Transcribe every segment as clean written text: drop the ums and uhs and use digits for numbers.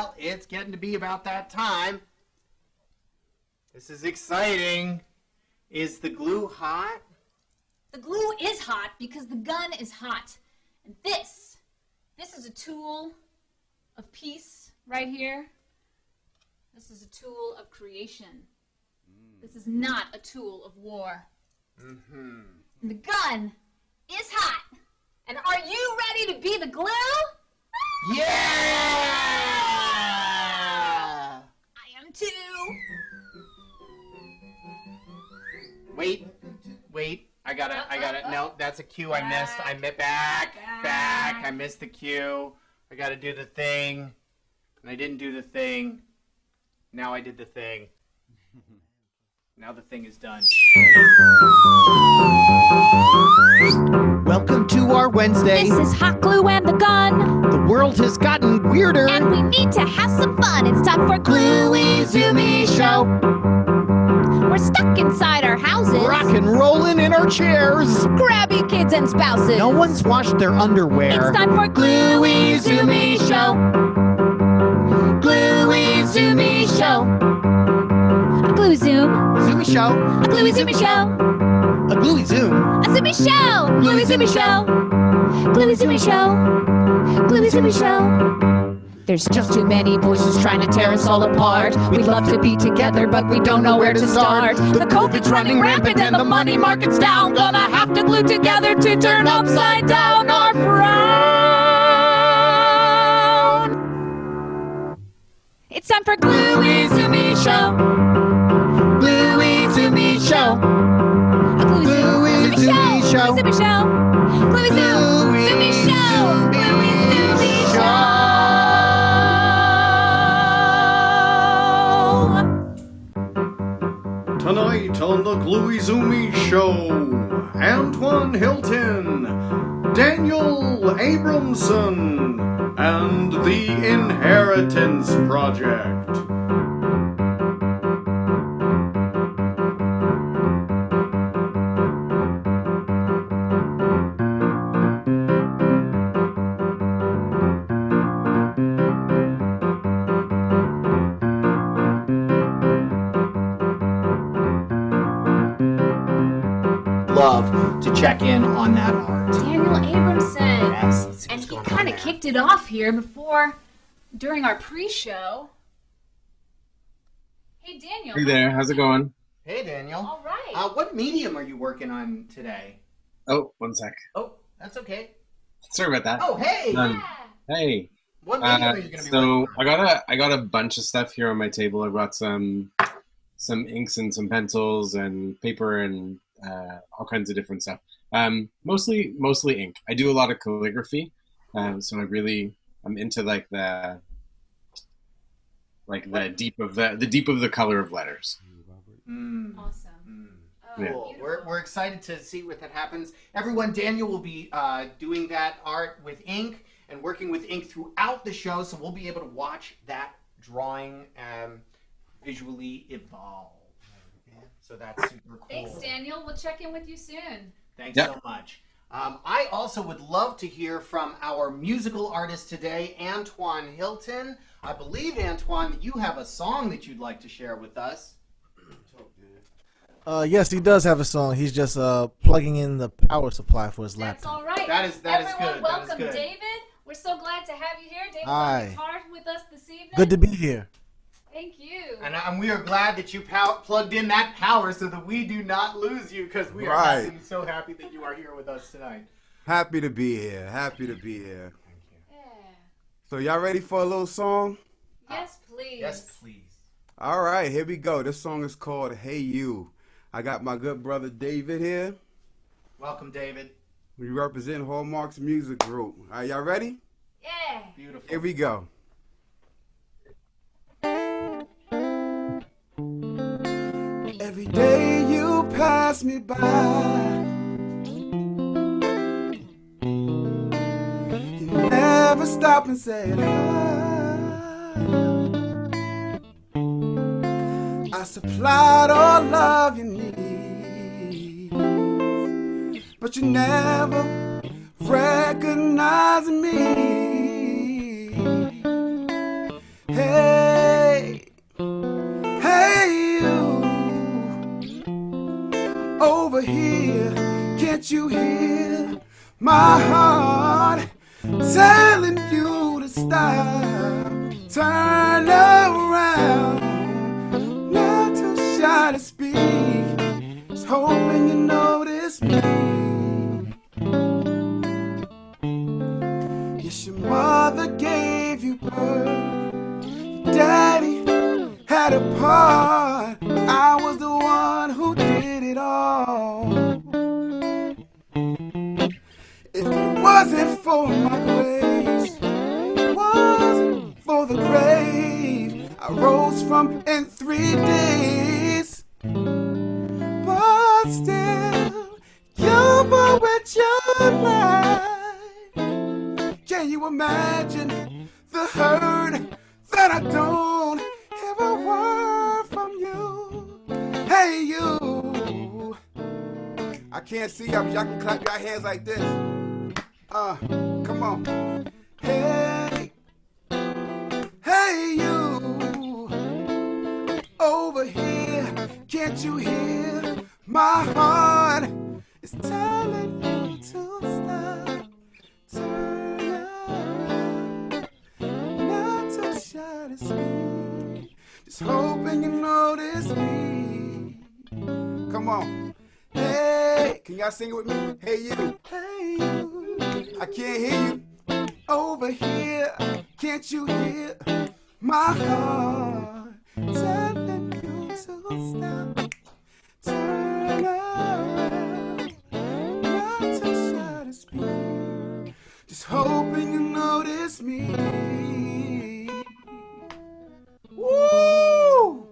Well, it's getting to be about that time. This is exciting. Is the glue hot? The glue is hot because the gun is hot. And this is a tool of peace right here. This is a tool of creation. This is not a tool of war. And the gun is hot. And are you ready to be the glue? Yeah! I am too. Wait. I got it. No, that's a cue I missed. I missed back. I missed the cue. I got to do the thing. And I didn't do the thing. Now I did the thing. Now the thing is done. Welcome to our Wednesday. This is hot glue and the gun. The world has gotten weirder. And we need to have some fun. It's time for GLUEY ZOOMY Show. We're stuck inside our houses. Rock and rolling in our chairs. Grabby kids and spouses. No one's washed their underwear. It's time for GLUEY ZOOMY Show. GLUEY ZOOMY Show. A glue zoom. Zoomy show. A GLUEY ZOOMY Show. A gluey zoom. A zoomy show. GLUEY ZOOMY Show. GLUEY ZOOMY Show. GLUEY ZOOMY Show. There's just too many voices trying to tear us all apart. We'd love to be together, but we don't know where to start. The COVID's running rampant and the money market's down. Gonna have to glue together to turn upside down our frown. It's time for GLUEY ZOOMY Show. GLUEY ZOOMY Show. A GLUEY ZOOMY Show. GLUEY ZOOMY Show. GLUEY ZOOMY Show. GLUEY ZOOMY Show. Tonight on the GLUEY ZOOMY Show, Antoine Hilton, Daniel Abramson, and the Inheritance Project. Love to check in on that art. Daniel Abramson. Yes, let's see And what's he going kind on of there. kicked it off here during our pre-show. Hey, Daniel. Hey there, how's it going? Hey, Daniel. All right. What medium are you working on today? Oh, one sec. Oh, that's okay. Sorry about that. Oh, hey. Yeah. Hey. What medium are you going to be So working on? I got a bunch of stuff here on my table. I've got some inks and some pencils and paper and all kinds of different stuff. Mostly ink. I do a lot of calligraphy, so I'm into like the deep of the color of letters. Awesome. Oh, Yeah. Cool. beautiful. We're excited to see what that happens. Everyone, Daniel will be doing that art with ink and working with ink throughout the show, so we'll be able to watch that drawing visually evolve. So that's super cool. Thanks, Daniel. We'll check in with you soon. Thanks Yep. so much. I also would love to hear from our musical artist today, Antoine Hilton. I believe, Antoine, that you have a song that you'd like to share with us. Yes, he does have a song. He's just plugging in the power supply for his That's laptop. all right. That is Everyone, good. That is welcome good. David. We're so glad to have you here. David's Hi. on guitar with us this evening. Good to be here. Thank you. And we are glad that you plugged in that power so that we do not lose you, because we are Right. so happy that you are here with us tonight. Happy to be here. Happy to be here. Yeah. So y'all ready for a little song? Yes, please. Yes, please. All right, here we go. This song is called Hey You. I got my good brother David here. Welcome, David. We represent Hallmark's Music Group. All right, y'all ready? Yeah. Beautiful. Here we go. Every day you pass me by, you never stop and say hi. I supplied all of your needs, but you never recognize me. mother gave you birth. Daddy had a part, I was the one who did it all. If it wasn't for my grace, it wasn't for the grave I rose from in 3 days. But still, you were with your life. Can you imagine the hurt that I don't hear a word from you? Hey, you. I can't see y'all, but y'all can clap your hands like this. Come on. Hey, hey, you. Over here, can't you hear my heart is telling you to stop? Turn around, not to try to speak, just hoping you notice me. Come on. Hey, can y'all sing it with me? Hey, you. Hey, you. I can't hear you. Over here, can't you hear my heart telling you to stop? Turn around, not to try to speak, just hoping you notice me. Woo!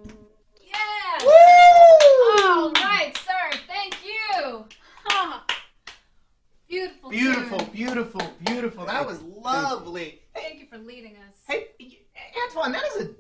Yeah. Woo! All right, sir. Thank you. Huh. Beautiful. Beautiful, tune. beautiful, beautiful. That was lovely. Thank you for leading us. Hey, Antoine, that is a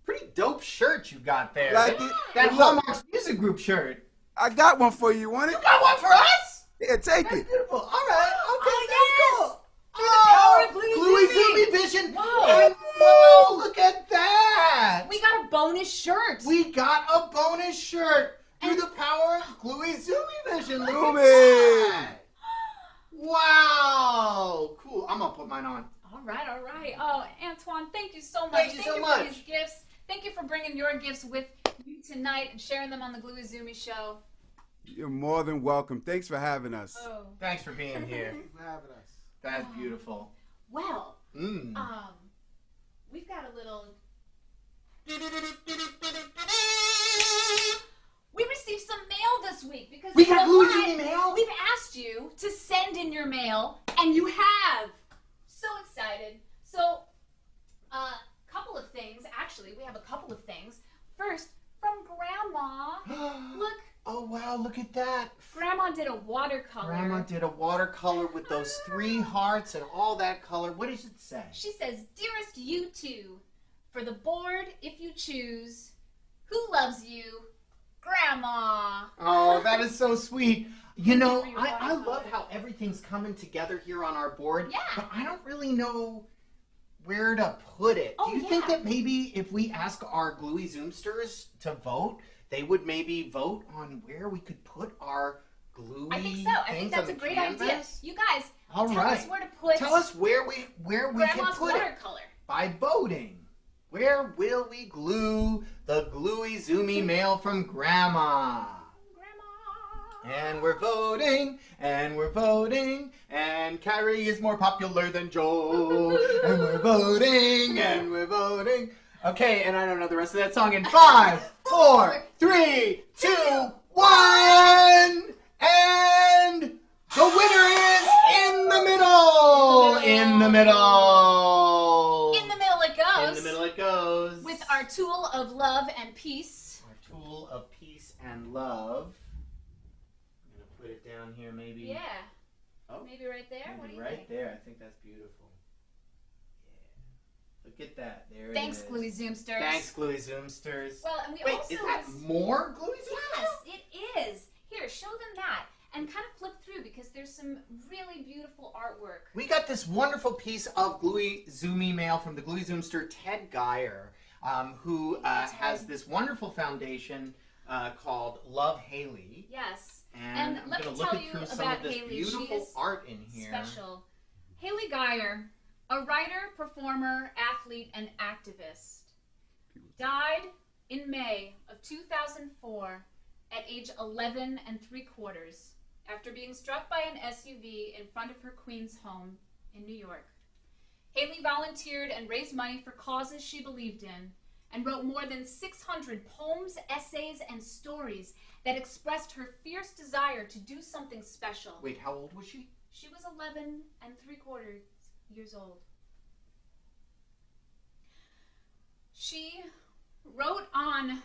pretty dope shirt you got there. Like it? That Hey, look, Hallmark's Music Group shirt. I got one for you, want it? You got one for us? Yeah, take That's it. beautiful. All right. Okay, Oh, that's yes. cool. Through the power of Gluey Gluey Zoomy. Zoomy Vision. Whoa. And whoa, look at that. We got a bonus shirt. We got a bonus shirt through the power of Gluey Zoomy Vision. Look Zoomy. at that. Wow. Cool. I'm going to put mine on. All right, all right. Oh, Antoine, thank you so much. Thank you so much. for these gifts. Thank you for bringing your gifts with you tonight and sharing them on the Gluey Zoomy Show. You're more than welcome. Thanks for having us. Oh. Thanks for being here. Thanks for having us. That's beautiful. Well, Mm. we've got a little. We received some mail this week because We you got know Gluey what? Zoomy mail? We've asked you to send in your mail, and you have. So excited. So, couple of things. Actually, we have a couple of things. First, from Grandma. Look, Oh, wow, look at that. Grandma did a watercolor. Grandma did a watercolor with those 3 hearts and all that color. What does it say? She says, "Dearest you two, for the board if you choose, who loves you? Grandma." Oh, that is so sweet. You know, For your I watercolor. love how everything's coming together here on our board. Yeah. But I don't really know where to put it. Oh, Do you think yeah. that maybe if we ask our Gluey Zoomsters to vote, they would maybe vote on where we could put our Gluey I think so. I think things that's on a the great canvas? idea. You guys, All tell right. us where to put Tell us where we can Grandma's put it watercolor. by voting. Where will we glue the Gluey Zoomy mail from Grandma? Grandma. And we're voting, and we're voting, and Carrie is more popular than Joe. And we're voting, and we're voting. Okay, and I don't know the rest of that song in 5, 4, 3, 2, 1. And the winner is in the middle. In the middle. In the middle it goes. In the middle it goes. With our tool of love and peace. Our tool of peace and love. I'm gonna put it down here, maybe. Yeah. Oh. Maybe right there. What do Maybe you right think? there. I think that's beautiful. Yeah. Look at that. There Thanks, it is. Gluey Zoomsters. Thanks, Gluey Zoomsters. Well, and we Wait, also is that more Gluey Zoomsters? Yes, it is. Here, show them that. And kind of flip through because there's some really beautiful artwork. We got this wonderful piece of Gluey Zoomy mail from the Gluey Zoomster Ted Geyer, who has this wonderful foundation called Love Haley. Yes. And I'm let going me to look tell at you through some about of this Haley. She beautiful is art in here. special. Haley Geyer, a writer, performer, athlete, and activist, died in May of 2004 at age 11 3/4 after being struck by an SUV in front of her Queens home in New York. Haley volunteered and raised money for causes she believed in and wrote more than 600 poems, essays, and stories that expressed her fierce desire to do something special. Wait, how old was she? She was 11 3/4 years old. She wrote on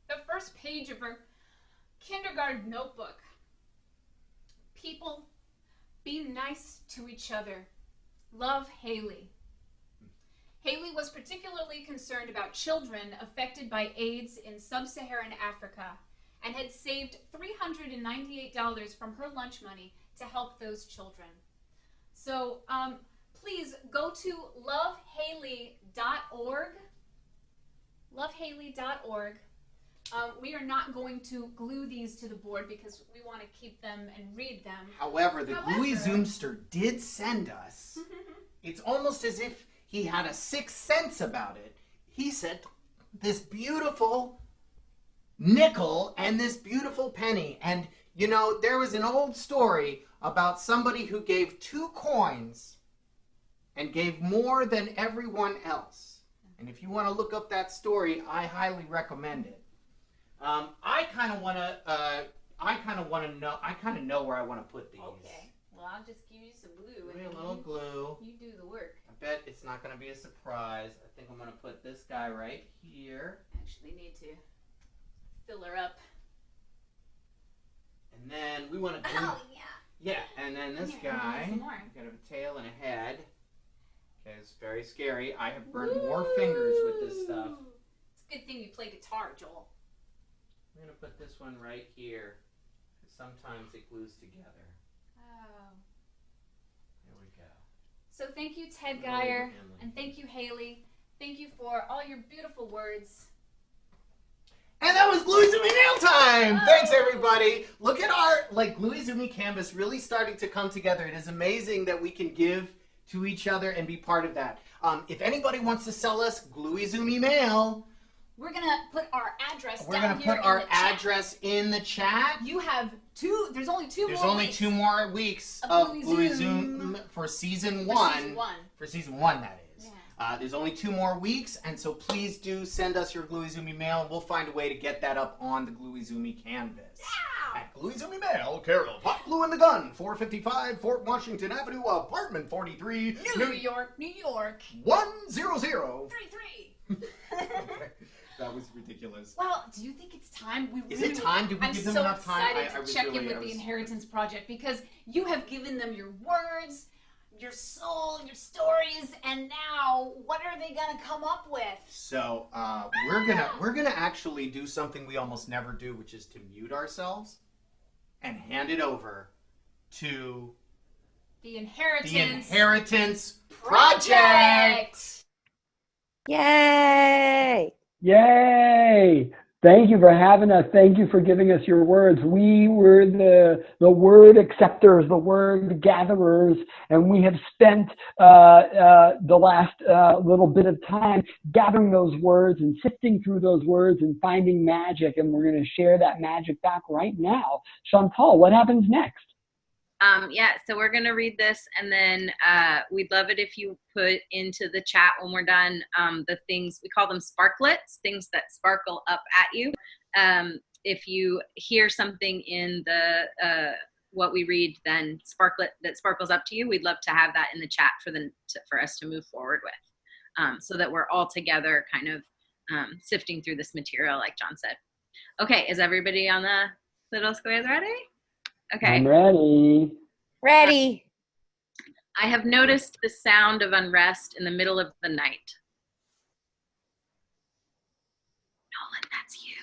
the first page of her kindergarten notebook, "People, be nice to each other. Love, Haley." Haley was particularly concerned about children affected by AIDS in sub-Saharan Africa and had saved $398 from her lunch money to help those children. So please go to lovehaley.org. Lovehaley.org. We are not going to glue these to the board because we want to keep them and read them. However, the Gluey Zoomster did send us. It's almost as if he had a sixth sense about it. He said this beautiful nickel and this beautiful penny. And, you know, there was an old story about somebody who gave 2 coins and gave more than everyone else. And if you want to look up that story, I highly recommend it. I kind of want to know. I kind of know where I want to put these. Okay. Well, I'll just give you some glue. Give me a little glue. You do the work. I bet it's not going to be a surprise. I think I'm going to put this guy right here. Actually need to fill her up. And then we want to do... Oh, yeah. Yeah, and then this Here, guy, some more. got a tail and a head. Okay, it's very scary. I have burned more fingers with this stuff. It's a good thing you play guitar, Joel. I'm going to put this one right here. Sometimes it glues together. Oh. There we go. So thank you, Ted Geyer, and thank you, Haley. Thank you for all your beautiful words. And that was Gluey Zoomy Nail Time! Thanks, everybody. Look at our Gluey Zoomy canvas really starting to come together. It is amazing that we can give to each other and be part of that. If anybody wants to sell us Gluey Zoomy mail, we're going to put our address we're down going to here put our in the chat. address in the chat. You have there's only two There's more only weeks 2 more weeks of of Gluey Gluey Zoom. Zoom for season For 1. season 1. For season 1, that is. Yeah. There's only 2 more weeks, and so please do send us your Gluey Zoomy mail. We'll find a way to get that up on the Gluey Zoomy canvas. Yeah. At Gluey Zoomy Mail, Carol, Hot Glue in the Gun, 455 Fort Washington Avenue, apartment 43, New York, New York. 100. 33. That was ridiculous. Well, do you think it's time? Is it time? Did we give them enough time? I'm so excited to check in with the Inheritance Project because you have given them your words, your soul, your stories, and now what are they gonna come up with? So we're gonna actually do something we almost never do, which is to mute ourselves and hand it over to The Inheritance, Project. Yay! Yay! Thank you for having us. Thank you for giving us your words. We were the word acceptors, the word gatherers, and we have spent the last little bit of time gathering those words and sifting through those words and finding magic, and we're going to share that magic back right now. Chantal, what happens next? Yeah, so we're going to read this, and then we'd love it if you put into the chat when we're done the things, we call them sparklets, things that sparkle up at you. If you hear something in the what we read, then that sparkles up to you, we'd love to have that in the chat for us to move forward with, so that we're all together kind of sifting through this material, like John said. Okay, is everybody on the little squares ready? Okay. I'm ready. Ready. I have noticed the sound of unrest in the middle of the night. Nolan, that's you.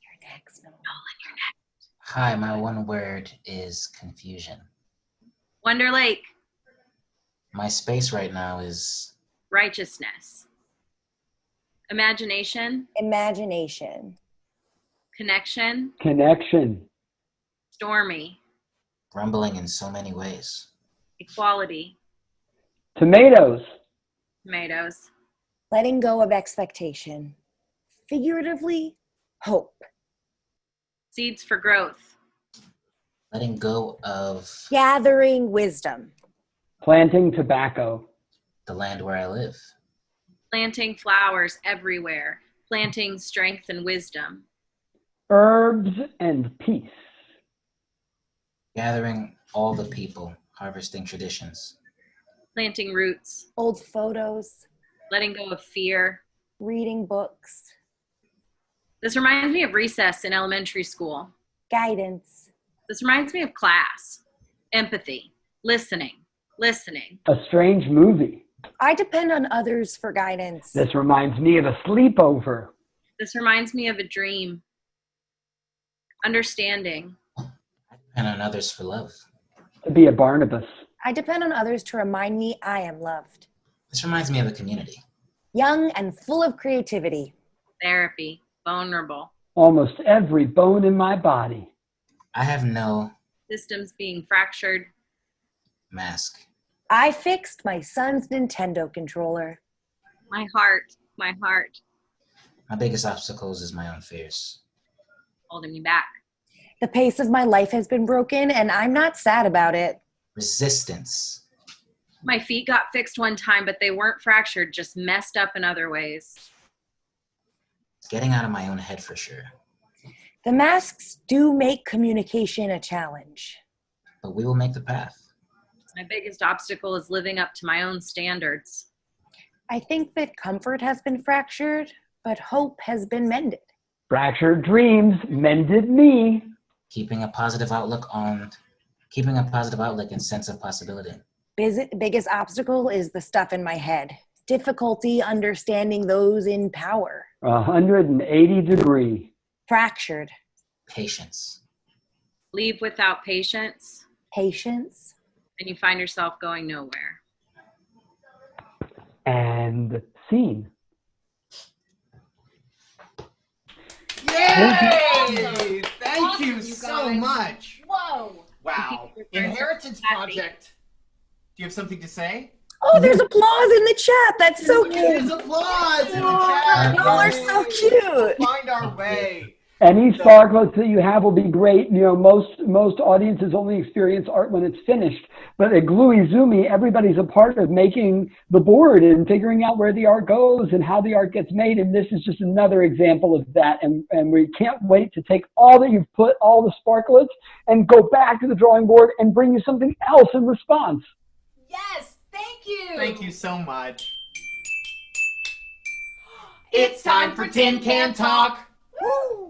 You're next. Nolan, you're next. Hi, my one word is confusion. Wonder Lake. My space right now is Righteousness. Imagination. Imagination. Connection. Connection. Stormy. rumbling in so many ways. Equality. Tomatoes. Tomatoes. Letting go of expectation. Figuratively, hope. Seeds for growth. Letting go of Gathering wisdom. Planting tobacco. The land where I live. Planting flowers everywhere. Planting strength and wisdom. Herbs and peace. Gathering all the people, harvesting traditions. Planting roots. Old photos. Letting go of fear. Reading books. This reminds me of recess in elementary school. Guidance. This reminds me of class. Empathy. Listening. A strange movie. I depend on others for guidance. This reminds me of a sleepover. This reminds me of a dream. Understanding. I depend on others for love. To be a Barnabas. I depend on others to remind me I am loved. This reminds me of a community. Young and full of creativity. Therapy. Vulnerable. Almost every bone in my body. I have no Systems being fractured. mask. I fixed my son's Nintendo controller. My heart. My biggest obstacles is my own fears. Holding me back. The pace of my life has been broken, and I'm not sad about it. Resistance. My feet got fixed one time, but they weren't fractured, just messed up in other ways. Getting out of my own head for sure. The masks do make communication a challenge. But we will make the path. My biggest obstacle is living up to my own standards. I think that comfort has been fractured, but hope has been mended. Fractured dreams mended me. Keeping a positive outlook and sense of possibility. Biggest obstacle is the stuff in my head. Difficulty understanding those in power. 180 degree. Fractured. Patience. Leave without patience, Patience. and you find yourself going nowhere. And scene. Yay! Thank Awesome, you you so guys. much. Whoa. Wow. Inheritance Project. Do you have something to say? Oh, there's applause in the chat. That's so There's cute. applause in the chat. Y'all are so cute. Find our way. Any sparklets that you have will be great. You know, most audiences only experience art when it's finished. But at Gluey Zoomy, everybody's a part of making the board and figuring out where the art goes and how the art gets made. And this is just another example of that. And we can't wait to take all that you've put, all the sparklets, and go back to the drawing board and bring you something else in response. Yes, thank you. Thank you so much. It's time for Tin Can Talk. Woo.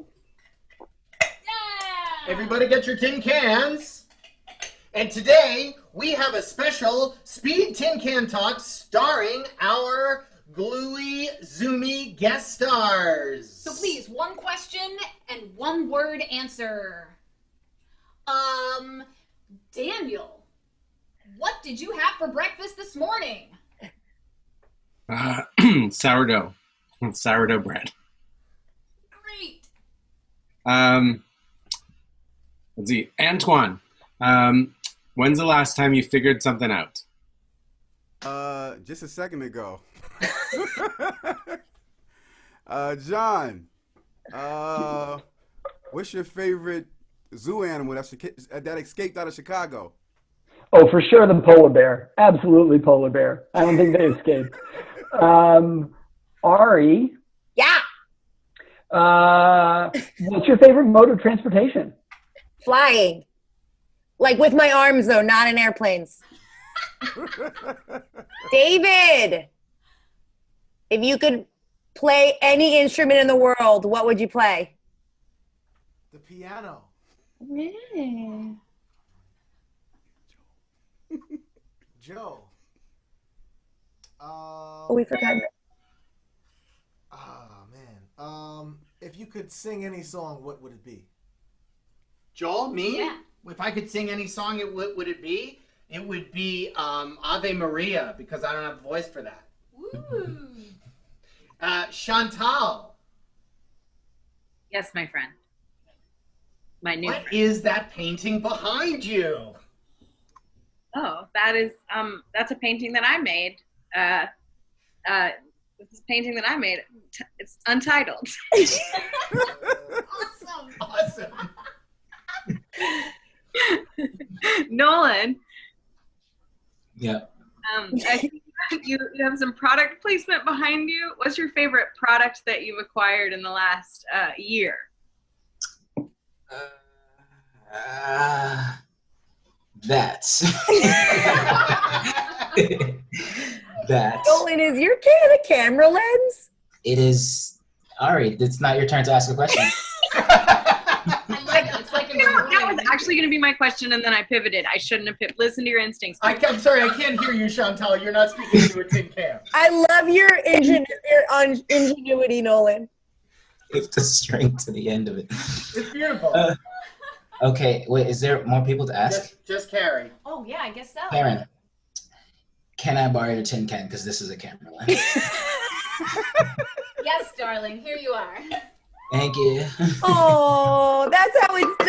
Everybody get your tin cans. And today we have a special Speed Tin Can Talk starring our Gluey Zoomy guest stars. So please, one question and one word answer. Daniel, what did you have for breakfast this morning? Sourdough bread. Great. Let's see, Antoine. When's the last time you figured something out? Just a second ago. John, what's your favorite zoo animal that escaped out of Chicago? Oh, for sure the polar bear. Absolutely polar bear. I don't think they escaped. Ari. Yeah. What's your favorite mode of transportation? Flying. Like with my arms, though, not in airplanes. David, if you could play any instrument in the world, what would you play? The piano. Yeah. Joe. Oh, we forgot. Oh, man. If you could sing any song, what would it be? Joel, me? Yeah. If I could sing any song, what would it be? It would be Ave Maria, because I don't have a voice for that. Woo. Chantal, Yes, my friend. My new what friend. is that painting behind you? Oh, that is that's a painting that I made. This is a painting that I made. It's untitled. Awesome. Awesome. Nolan. Yeah. I You have some product placement behind you. What's your favorite product that you've acquired in the last year? That. That. Nolan, is your kid a camera lens? It is. Ari, it's not your turn to ask a question. I like it. It's like a That was actually going to be my question, and then I pivoted. I shouldn't have pivoted. Listen to your instincts. I'm sorry, I can't hear you, Chantal. You're not speaking to a tin can. I love your ingenuity, Nolan. It's the string to the end of it. It's beautiful. Okay, wait, is there more people to ask? Just Carrie. Oh, yeah, I guess so. Karen, can I borrow your tin can? Because this is a camera lens. Yes, darling. Here you are. Thank you. Oh, that's how it's done.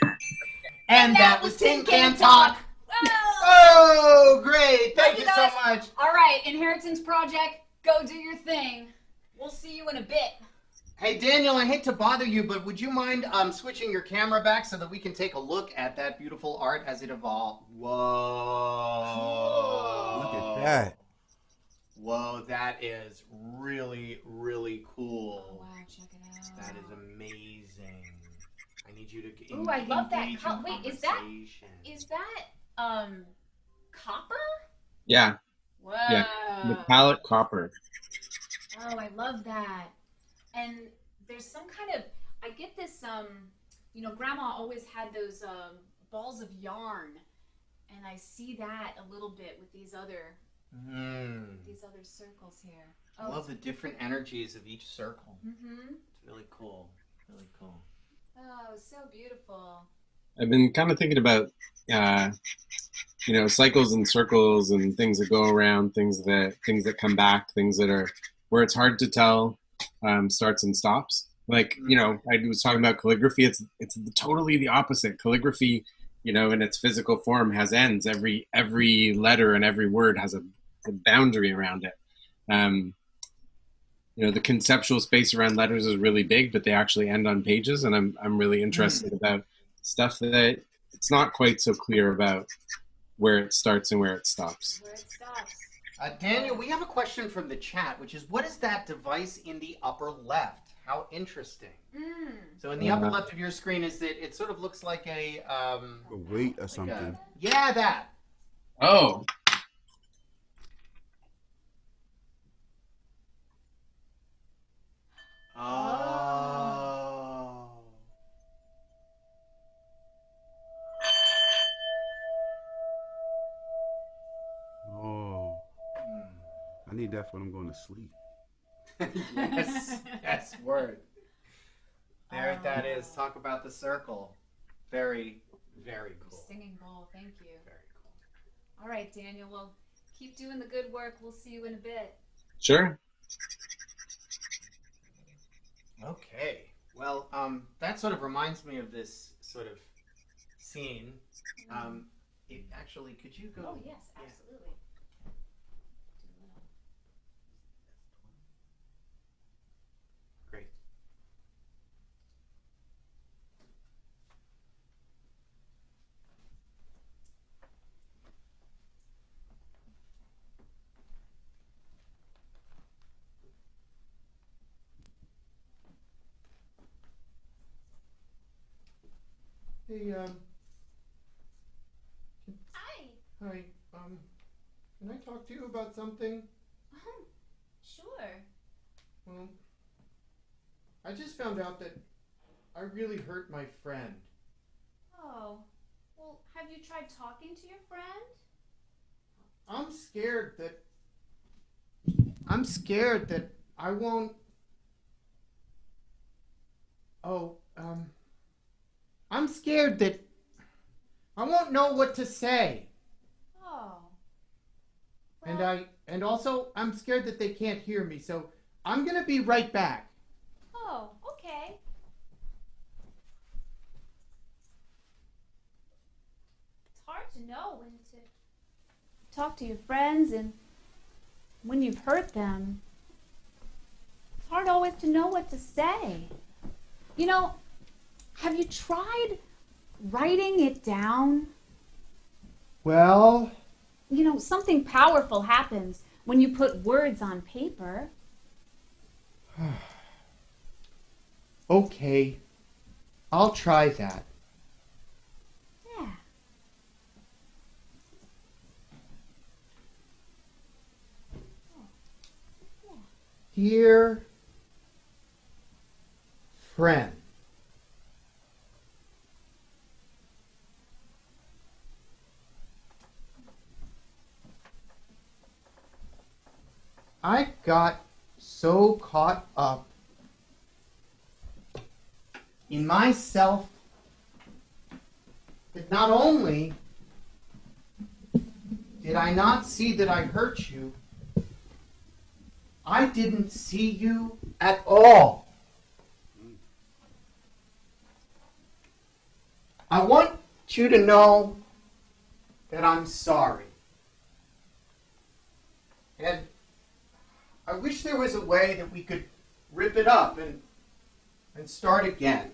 Yeah. And that was Tin Can Talk. Oh, great. Thank you so much. All right, Inheritance Project, go do your thing. We'll see you in a bit. Hey, Daniel, I hate to bother you, but would you mind switching your camera back so that we can take a look at that beautiful art as it evolved? Whoa. Look at that. Whoa, that is really, really cool. Oh, wow, check it out. That is amazing. I need you to Ooh, I love that. Wait, is that copper? Yeah. Whoa. Yeah. Metallic copper. Oh, I love that. And there's some kind of, I get this, you know, Grandma always had those balls of yarn, and I see that a little bit with these other circles here. I love the different energies of each circle. Mm-hmm. It's really cool. Really cool. Oh, so beautiful. I've been kind of thinking about, you know, cycles and circles and things that go around, things that come back, things that are where it's hard to tell starts and stops. Like, you know, I was talking about calligraphy. It's totally the opposite. Calligraphy, you know, in its physical form has ends. Every letter and every word has a boundary around it. You know, the conceptual space around letters is really big, but they actually end on pages. And I'm really interested about stuff that it's not quite so clear about where it starts and where it stops. Daniel, we have a question from the chat, which is, what is that device in the upper left? How interesting. So in the upper left of your screen, it sort of looks like a weight or something. Yeah, that. Oh. Oh. Oh. I need that when I'm going to sleep. Yes, word. There that is. Talk about the circle. Very, very cool. Singing bowl, thank you. Very cool. All right, Daniel, well, keep doing the good work. We'll see you in a bit. Sure. Okay. Well, that sort of reminds me of this sort of scene. It actually, could you go? Oh, yes, absolutely. Great. Hey, Hi. hi, can I talk to you about something? Sure. Well, I just found out that I really hurt my friend. Oh, well, have you tried talking to your friend? I'm scared that I won't. I'm scared that I won't know what to say. Oh. And also I'm scared that they can't hear me, so I'm gonna be right back. Oh, okay. It's hard to know when to talk to your friends and when you've hurt them. It's hard always to know what to say. You know, have you tried writing it down? Well, You know, something powerful happens when you put words on paper. okay. I'll try that. Yeah. Dear friend, I got so caught up in myself that not only did I not see that I hurt you, I didn't see you at all. I want you to know that I'm sorry. And I wish there was a way that we could rip it up and start again.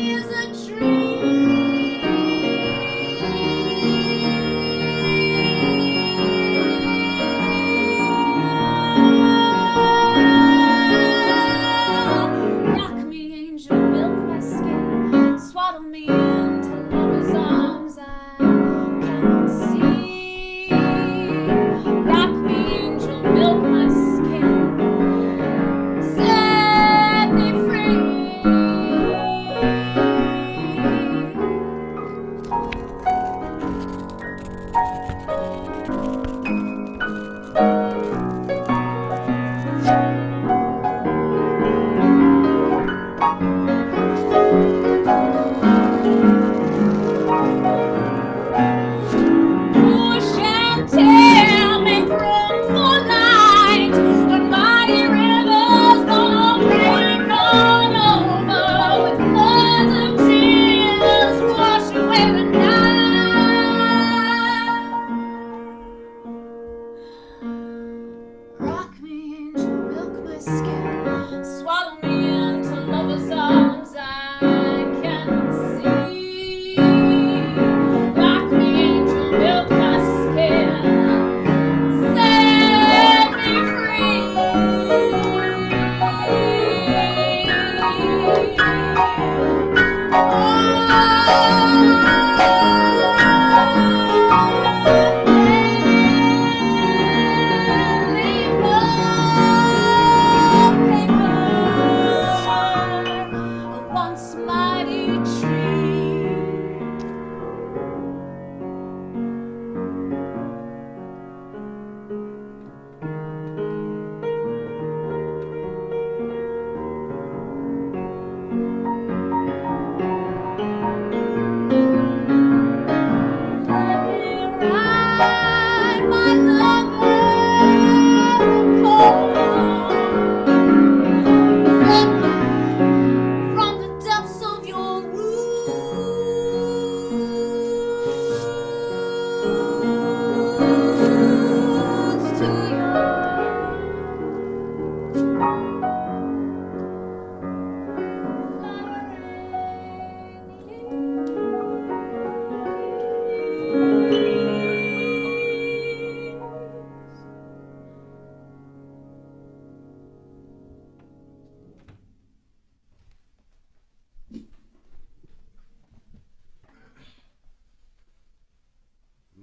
Is a dream.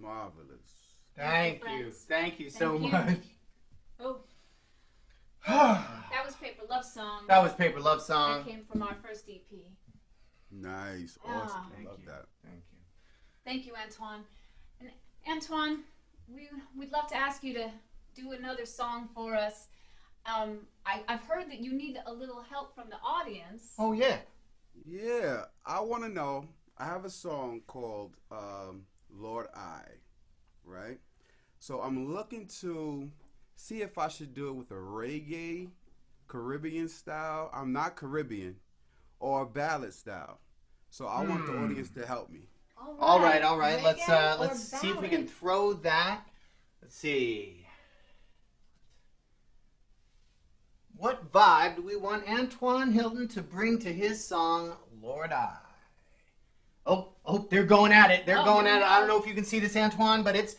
Marvelous. Thank you. Thank you so much. Oh. That was Paper Love Song. That was Paper Love Song. That came from our first EP. Nice. Awesome. I love that. Thank you. Thank you, Antoine. And Antoine, we'd love to ask you to do another song for us. I've heard that you need a little help from the audience. Oh, yeah. Yeah. I want to know. I have a song called Lord I, right? So I'm looking to see if I should do it with a reggae, Caribbean style. I'm not Caribbean, or a ballad style. So I want the audience to help me. All right. Let's Reggae see if we ballad? can throw that. Let's see. What vibe do we want Antoine Hilton to bring to his song Lord I? Oh, they're going at it. They're going at it. I don't know if you can see this, Antoine, but it's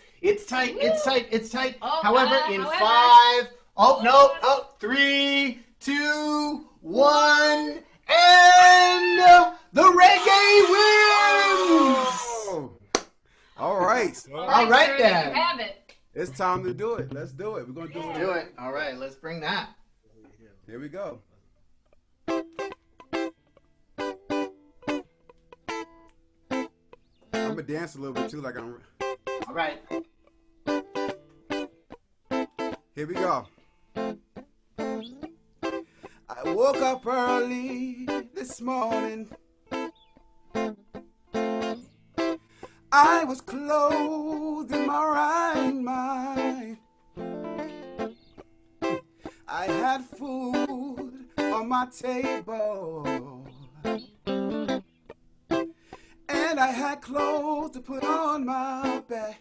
tight. Woo. It's tight. Oh, However, in however. 5. Oh no! Oh, 3, 2, 1, and the reggae wins. Oh. All right. All right sir, then. You have it. It's time to do it. Let's do it. We're gonna do it. Do it. All right, let's bring that. Here we go. I'm gonna dance a little bit too, like I'm. All right. Here we go. I woke up early this morning. I was clothed in my right mind. I had food on my table. And I had clothes to put on my back.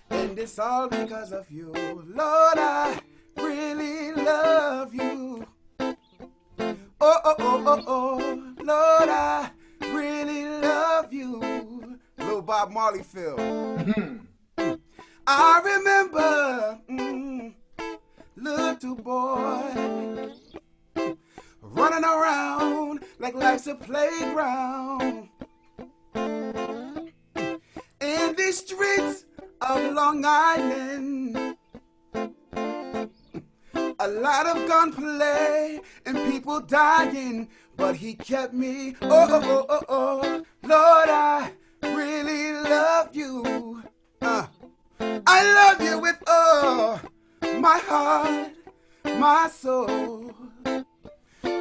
And it's all because of you. Lord, I really love you. Oh, Lord, I really love you. Little Bob Marley feel. I remember, little boy, running around like life's a playground. In the streets of Long Island, a lot of gunplay and people dying, but he kept me. Oh, Lord, I really love you. I love you with all my heart, my soul.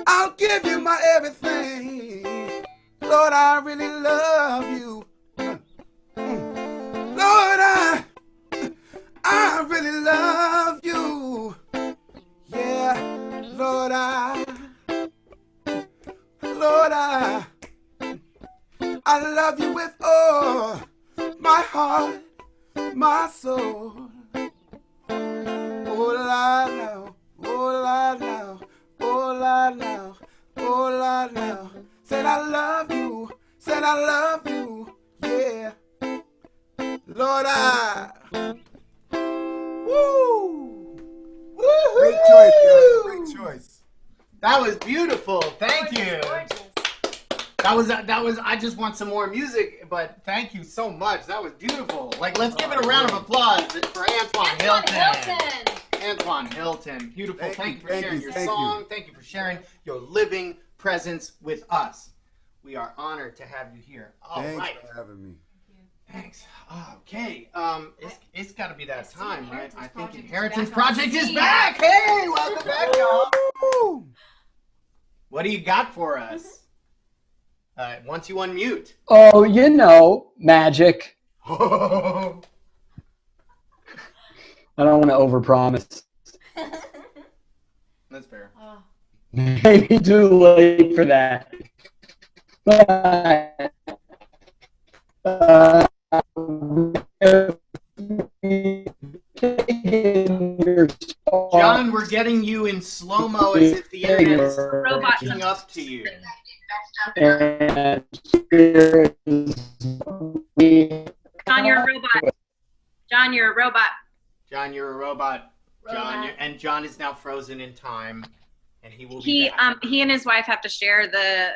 I'll give you my everything. Lord, I really love you. Lord, I really love you. Yeah, Lord, I love you with all my heart, my soul. Oh, Lord, now, oh, Lord, now, oh, Lord, now, oh, Lord, now. Said I love you, yeah. Lord, woo! Woo-hoo! Great choice, guys. Great choice. That was beautiful. Thank you. That was. I just want some more music, but thank you so much. That was beautiful. Like, let's give it a round of applause for Antoine Hilton. Antoine Hilton. Beautiful. Thank you for sharing your song. Thank you for sharing your living presence with us. We are honored to have you here. All right. Thanks for having me. Thanks. Okay. It's got to be that time, right? I think Project is Inheritance back on Project the is scene. back. Hey, welcome back, y'all. What do you got for us? Once you unmute. Oh, you know, magic. I don't want to overpromise. That's fair. Maybe too late for that. John, we're getting you in slow-mo as if the internet is catching up to you. John, you're a robot. John, you're a robot. John, you're a robot. And John is now frozen in time, and he will be He back. he and his wife have to share the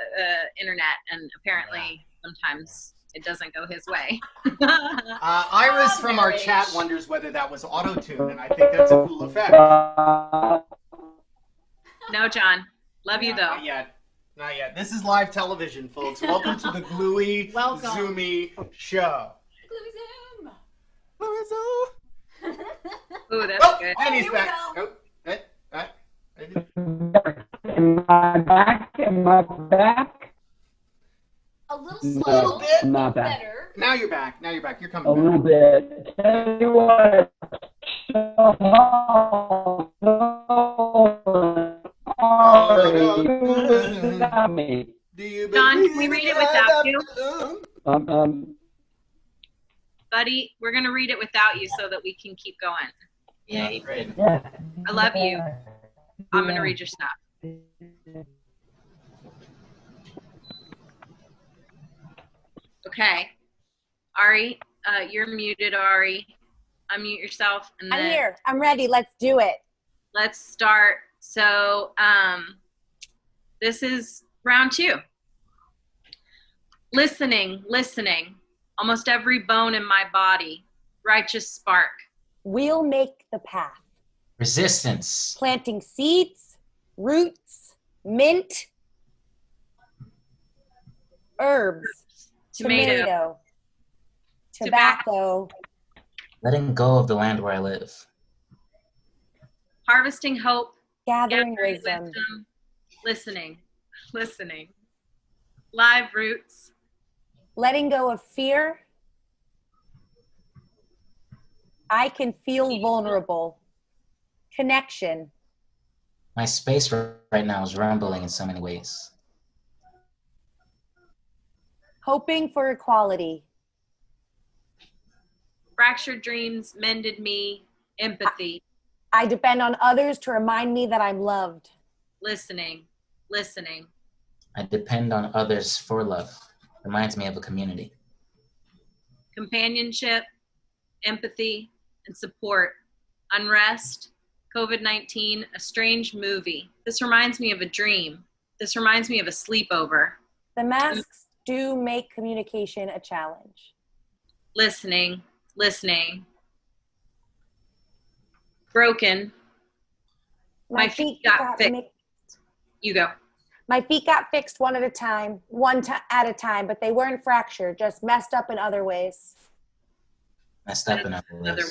internet, and apparently sometimes it doesn't go his way. Iris from our chat wonders whether that was auto-tune, and I think that's a cool effect. No, John. Love you, though. Not yet. Not yet. This is live television, folks. Welcome to the GLUEY Zoomy Show. GLUEY Zoom. Ooh, that's good. And he's back. Am I back? Am I back? A little slow. I'm not back. Better. Now you're back. Now you're back. You're coming A back. little bit. Tell you what. John, can we read it without you? Buddy, we're going to read it without you so that we can keep going. Yeah, great. I love you. I'm going to read your stuff. Okay. Ari, you're muted, Ari. Unmute yourself. And then I'm here. I'm ready. Let's do it. Let's start. So this is round 2. Listening, listening. Almost every bone in my body. Righteous spark. We'll make the path. Resistance. Planting seeds, roots, mint, herbs, tomato, tobacco. Letting go of the land where I live. Harvesting hope. Gathering wisdom. Listening, listening. Live roots. Letting go of fear. I can feel vulnerable. Connection. My space right now is rumbling in so many ways. Hoping for equality. Fractured dreams, mended me, empathy. I depend on others to remind me that I'm loved. Listening, listening. I depend on others for love. Reminds me of a community. Companionship, empathy, and support. Unrest, COVID-19, a strange movie. This reminds me of a dream. This reminds me of a sleepover. The masks do make communication a challenge. Listening, listening. Broken. My feet got fixed. You go. My feet got fixed one at a time, at a time, but they weren't fractured, just messed up in other ways. Messed up in other ways.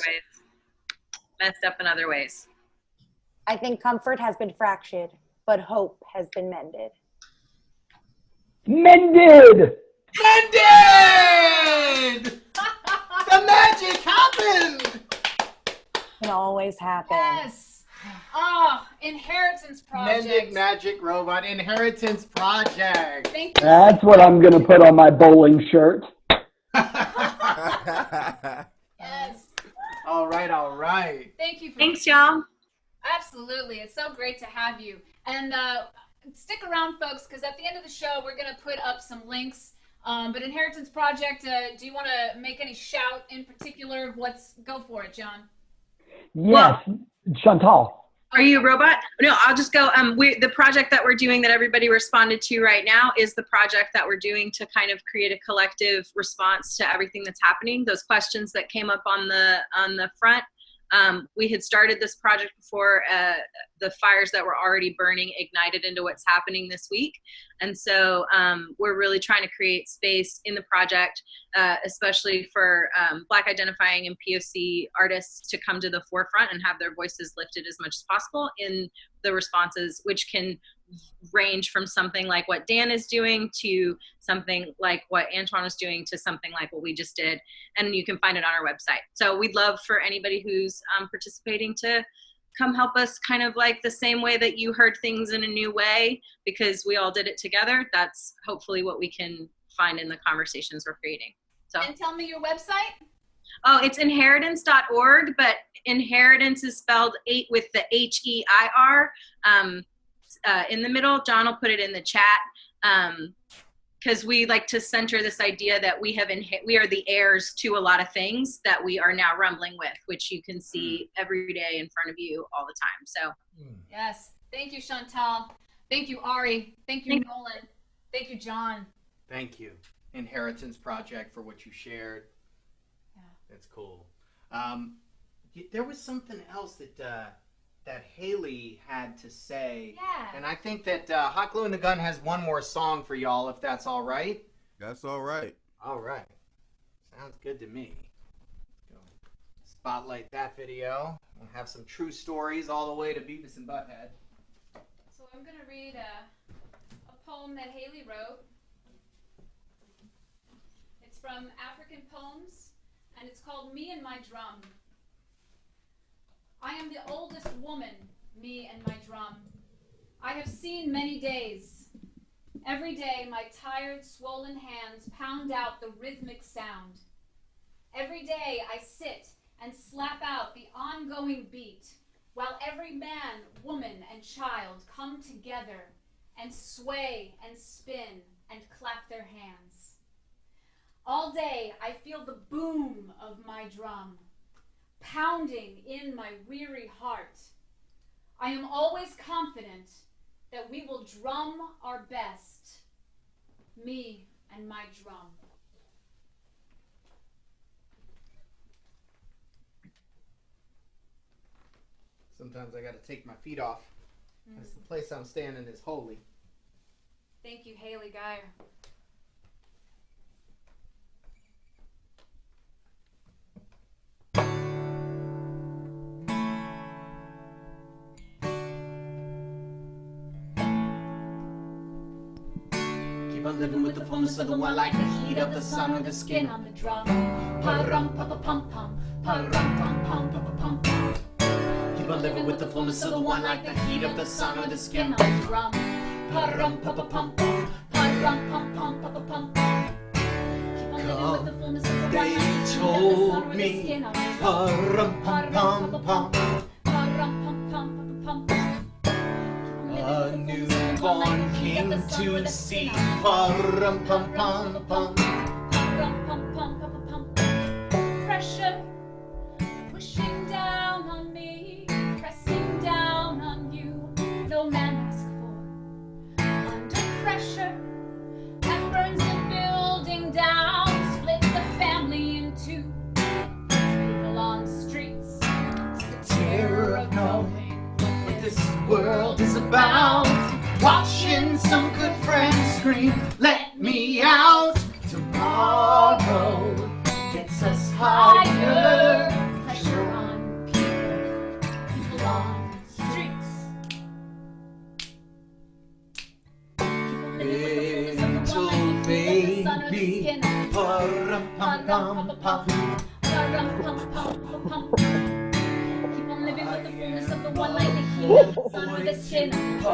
Messed up in other ways. I think comfort has been fractured, but hope has been mended. Mended! Mended! The magic happened! Can always happen. Yes. Oh, Inheritance Project. Mended Magic Robot Inheritance Project. Thank you. That's what I'm going to put on my bowling shirt. Yes. All right, all right. Thank you. Thanks, y'all. Absolutely. It's so great to have you. And stick around, folks, because at the end of the show, we're going to put up some links. But Inheritance Project, do you want to make any shout in particular? Go for it, John. Yes, Chantal. Are you a robot? No, I'll just go. The project that we're doing that everybody responded to right now is the project that we're doing to kind of create a collective response to everything that's happening. Those questions that came up on the front. We had started this project before the fires that were already burning ignited into what's happening this week. And so we're really trying to create space in the project, especially for Black identifying and POC artists to come to the forefront and have their voices lifted as much as possible in the responses, which can range from something like what Dan is doing to something like what Antoine was doing to something like what we just did. And you can find it on our website. So we'd love for anybody who's participating to come help us kind of like the same way that you heard things in a new way, because we all did it together. That's hopefully what we can find in the conversations we're creating. So. And tell me your website. Oh, it's inheritance.org, but inheritance is spelled with the HEIR. In the middle. John will put it in the chat, because we like to center this idea that we are the heirs to a lot of things that we are now rumbling with, which you can see every day in front of you all the time. So yes, thank you, Chantal. Thank you, Ari. Thank you, Nolan. Thank you, John. Thank you. inheritance project for what you shared. Yeah. That's cool. There was something else that Haley had to say. Yeah. And I think that Hot Glue and the Gun has one more song for y'all, if that's all right. That's all right. All right. Sounds good to me. Let's go spotlight that video. We'll have some true stories all the way to Beavis and Butthead. So I'm going to read a poem that Haley wrote. It's from African Poems, and it's called Me and My Drum. I am the oldest woman, me and my drum. I have seen many days. Every day my tired, swollen hands pound out the rhythmic sound. Every day I sit and slap out the ongoing beat, while every man, woman, and child come together and sway and spin and clap their hands. All day I feel the boom of my drum, pounding in my weary heart. I am always confident that we will drum our best, me and my drum. Sometimes I got to take my feet off, because the place I'm standing is holy. Thank you, Haley Geyer. Keep on living with the fullness of the one, like the heat of the sun or the skin on the drum. Pa-rum, pa-pa-pum-pum, pa-rum, pum-pum, pa-pa-pum-pum. Keep on living with the fullness of the one, like the heat of the sun or the skin on the drum. Pa-rum, pa-pa-pum-pum, pa-rum, pum-pum, pa-pa-pum. They told me, pa-rum, pum-pum-pum. A newborn king to see, pa-rum, pum-pum-pum. Pressure pushing down on me, pressing down on you. No man asked for. Under pressure that burns the building down, splits the family in two. People on the streets, it's the terror of knowing what this world is about. Watching some good friends scream, let me out. Tomorrow gets us higher. Pressure on people on the streets. Little baby, pa-rum-pum-pum-pum. Keep on living with the fullness of the one, like the heat of the sun with the skin. Keep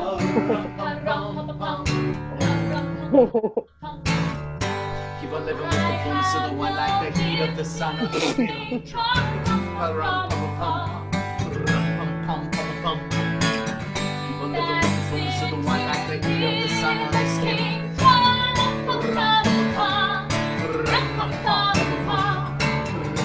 on living with the fullness of the one, like the heat of the sun or the skin. Pa-rum-pum-pum, pa-rum-pum-pum-pum. Keep on living with the fullness of the one, like the heat of the sun or the skin. Pa-rum-pum-pum, pa-rum-pum-pum.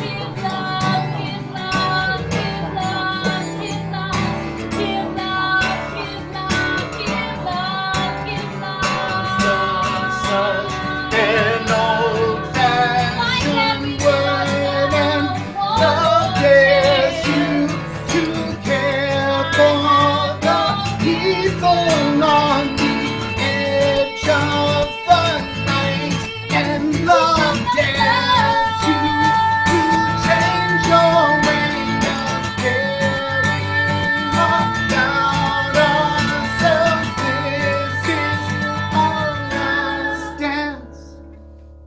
Give love, give love, give love, give love, give love, give love, give love, give love. Such an old-fashioned word, and love dares you to care for the people on the edge of the night, and love dares you to change your way of caring about ourselves. This is our last dance.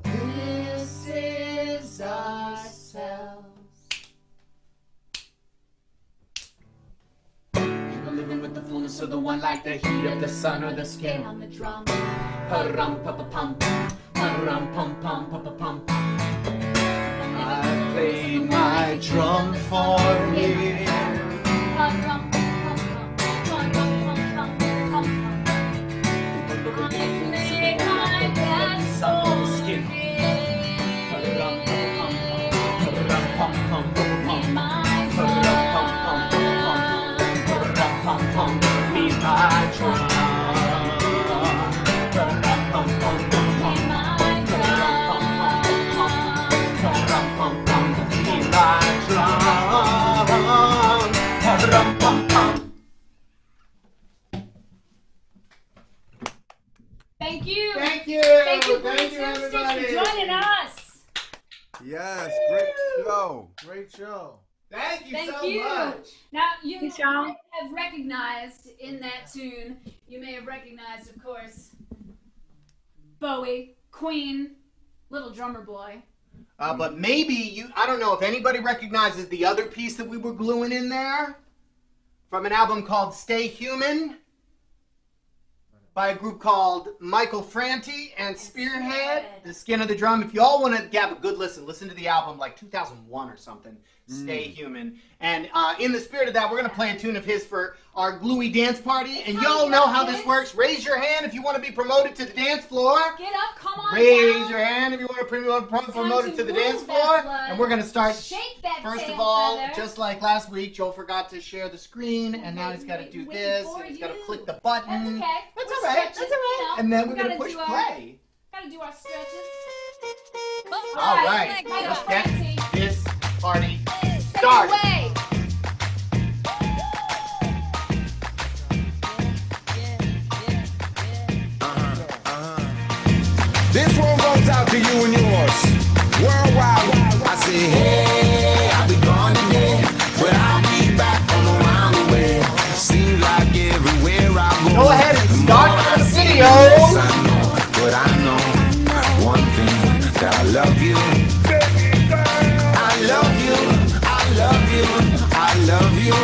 This is ourselves. People living with the fullness of the one, like the heat of the sun or the skin on the drum. Pa-rum-pa-pa-pum, pa-rum-pum-pum-pa-pa-pum. I played my drum for years. Sun on the skin. Pa-rum-pum-pum-pum, pa-rum-pum-pum-pum. Pa-rum-pum-pum-pum-pum. Be my drum. Pa-rum-pum-pum-pum-pum. Yo. Great show. Thank you Thank so you. much. Now, you Thanks, y'all. may have recognized in that tune, you may have recognized, of course, Bowie, Queen, Little Drummer Boy. But maybe I don't know if anybody recognizes the other piece that we were gluing in there from an album called Stay Human by a group called Michael Franti and Spearhead, The Skin of the Drum. If you all want to have a good listen to the album like 2001 or something, Stay Human. And in the spirit of that, we're going to play a tune of his for our Gluey dance party. And y'all know how this works. Raise your hand if you want to be promoted to the dance floor. Get up, come on Raise down. your hand if you want to be promoted to the move dance that floor. blood. And we're going to start. Shake that First tail of all, feather. just like last week, Joe forgot to share the screen, and now he's got to do this, and he's got to click the button. That's okay. That's We're all right. That's stretching, all right. you know. And then We we're going to gotta push do our- play. Gotta do our stretches. All right. Michael Let's get Franti. this party Take it started. away. This one goes out to you and yours. Worldwide. I say, hey, I'll be gone today, but I'll be back from around the way. Seems like everywhere I go. Go ahead and start the video. But I know one thing, that I love you. I love you. I love you. I love you.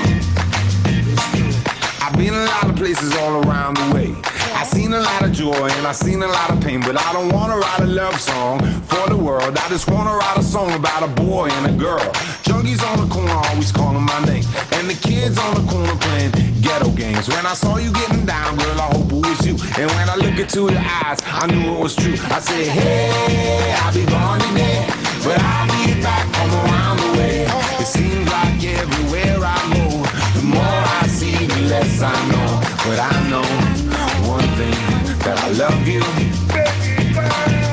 I've been a lot of places all around the way. I seen a lot of joy and I seen a lot of pain, but I don't wanna write a love song for the world. I just wanna write a song about a boy and a girl. Junkies on the corner always calling my name, and the kids on the corner playing ghetto games. When I saw you getting down, girl, I hope it was you. And when I looked into your eyes, I knew it was true. I said, hey, I'll be gone today, but I'll be back from around the way. It seems like everywhere I go, the more I see, the less I know. But I know one thing, that I love you.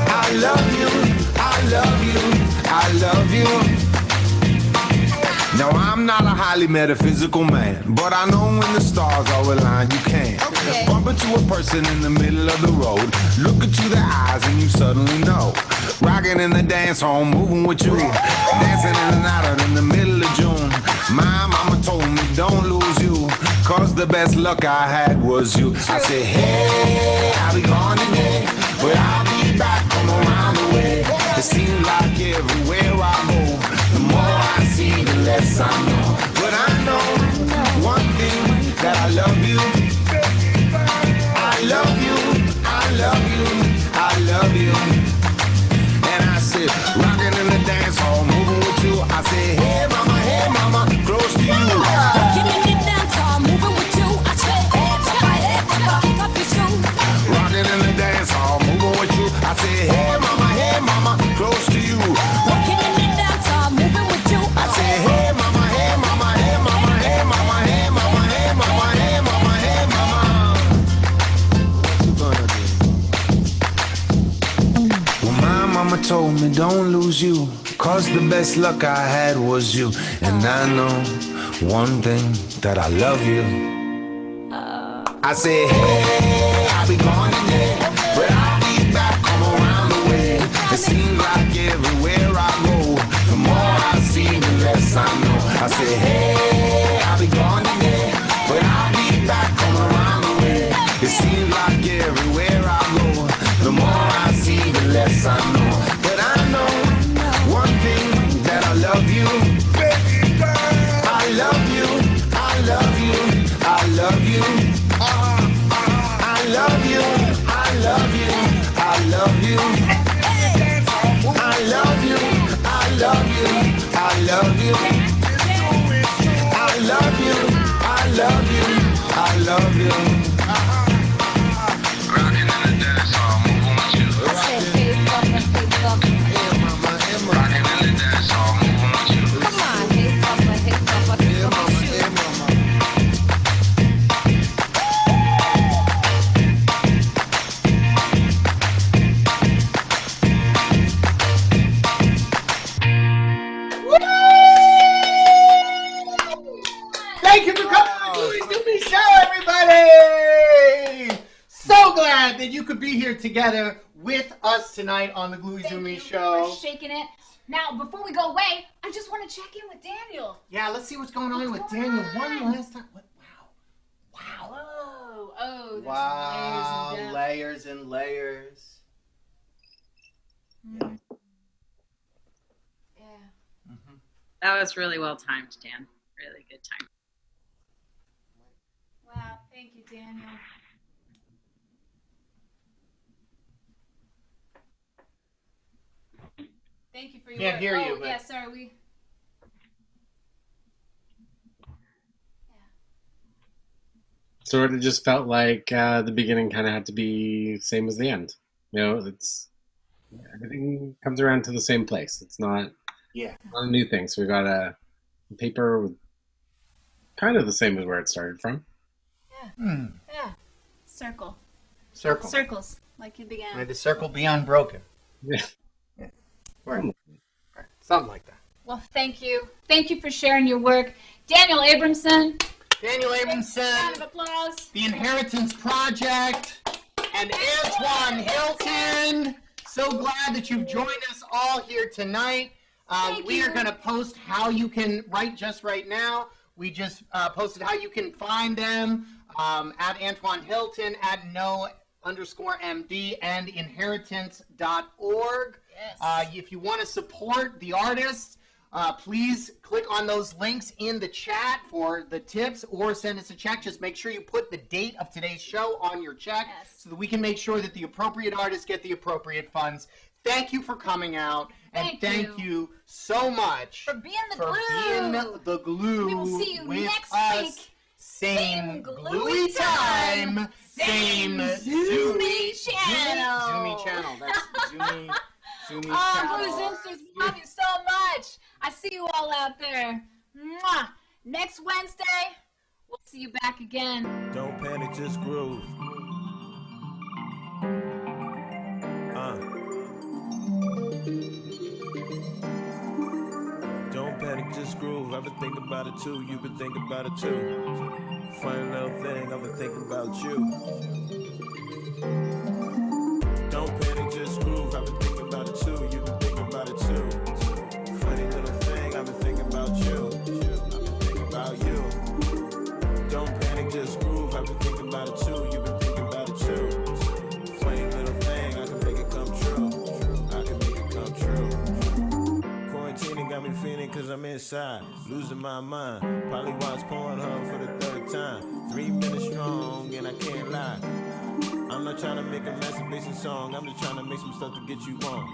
I love you. I love you. I love you. Now I'm not a highly metaphysical man, but I know when the stars are aligned, you can. Bump into a person in the middle of the road, look into their eyes and you suddenly know. Rocking in the dance hall, moving with you, dancing in and out in the middle of June. My mama told me don't lose you, cause the best luck I had was you. I said, hey, I'll be gone today, but I'll be back from around the way. It seems like everywhere I go, the more I see, the less I know. But I know one thing, that I love you. I love you. I love you. I love you. And I said, rocking in the dance hall, moving with you. I said, hey mama, close to you. Rocking in the dance hall, moving with you. I said, hey mama, kick up your shoes. Rocking in the dance hall, moving with you. I said, hey mama, close to you. Rocking in the dance hall, moving with you. I said, hey mama, hey mama, hey mama, hey mama, hey mama, hey mama, hey mama, hey mama. What you gonna do? Well, my mama told me don't lose you, cause the best luck I had was you. And I know one thing, that I love you. I said, hey, I'll be gone today, but I'll be back, come around the way. It seems like everywhere I go, the more I see, the less I know. I said, hey, I'll be gone today, but I'll be back, come around the way. It seems like everywhere I go, the more I see, the less I know. But I know one thing, that I love you. I love you. I love you. I love you. I love you. I love you. I love you. I love you. I love you. I love you. I love you. I love you. I love you. Rocking in the dance hall, moving with you. Rocking in the dance hall, moving with you. Come on, hey mama, kick up your shoes. Thank you for coming to the Gluey Zoomy Show, everybody! So glad that you could be here together with us tonight on the Gluey Zoomy Show. For shaking it. Now, before we go away, I just want to check in with Daniel. Yeah, let's see what's going on with Daniel one last time. What? Wow. Whoa. Oh, there's Wow. layers and depth. Layers and layers. Mm. Yeah. Mm-hmm. That was really well timed, Dan. Really good time. Wow. Thank you, Daniel. Thank you for your Can't hear you, Oh, but- yeah, sorry, we... Sort of just felt like the beginning kind of had to be same as the end. You know, everything comes around to the same place. It's not not a new thing. So we got a paper with kind of the same as where it started from. Yeah. Yeah. Circle. Circle. Circles, like you May began. the circle be unbroken. Yeah. Right. Something like that. Well, thank you. Thank you for sharing your work. Daniel Abramson. Daniel Abramson. Round of applause. The Inheritance Project, and Antoine Hilton. So glad that you've joined us all here tonight. We are going to post how you can write just right now. We just posted how you can find them at Antoine Hilton, at no_MD, and inheritance.org. Yes. If you want to support the artists, please click on those links in the chat for the tips or send us a check. Just make sure you put the date of today's show on your check so that we can make sure that the appropriate artists get the appropriate funds. Thank you for coming out, and thank you so much for being the for glue. being the glue. We will see you with next us. week. Same gluey time, same zoomy channel. Zoomy channel. That's zoomy Oh, channel. Blue Zoomsters, we love you so much. I see you all out there. Mwah. Next Wednesday, we'll see you back again. Don't panic, just groove. Don't panic, just groove. I've been thinking about it too. You've been thinking about it too. Funny little thing, I've been thinking about you. Don't panic, just groove. I've been thinking about it too. You've been thinking about it too. Funny little thing, I've been thinking about you. I've been thinking about you. Don't panic, just groove. I've been thinking about it too. You've been thinking about it too. Funny little thing, I can make it come true. I can make it come true. Quarantining got me feeling cause I'm inside, losing my mind. Probably watch Pornhub for the third time. 3 minutes strong and I can't lie. I'm not trying to make a masturbation song, I'm just trying to make some stuff to get you on.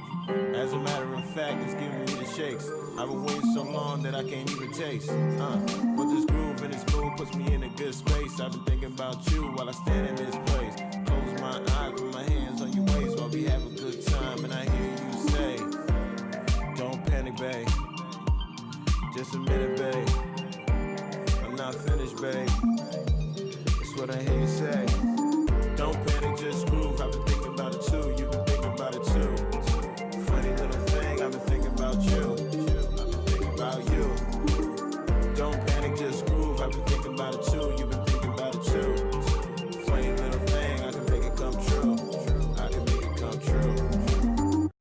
As a matter of fact, it's giving me the shakes. I've been waiting so long that I can't even taste. But this groove and this mood puts me in a good space. I've been thinking about you while I stand in this place. Close my eyes, put my hands on your waist while we have a good time. And I hear you say, don't panic, babe. Just a minute, babe. I'm not finished, babe. That's what I hear you say. Don't panic, just groove. I've been thinking about it too. You've been thinking about it too. Funny little thing, I've been thinking about you.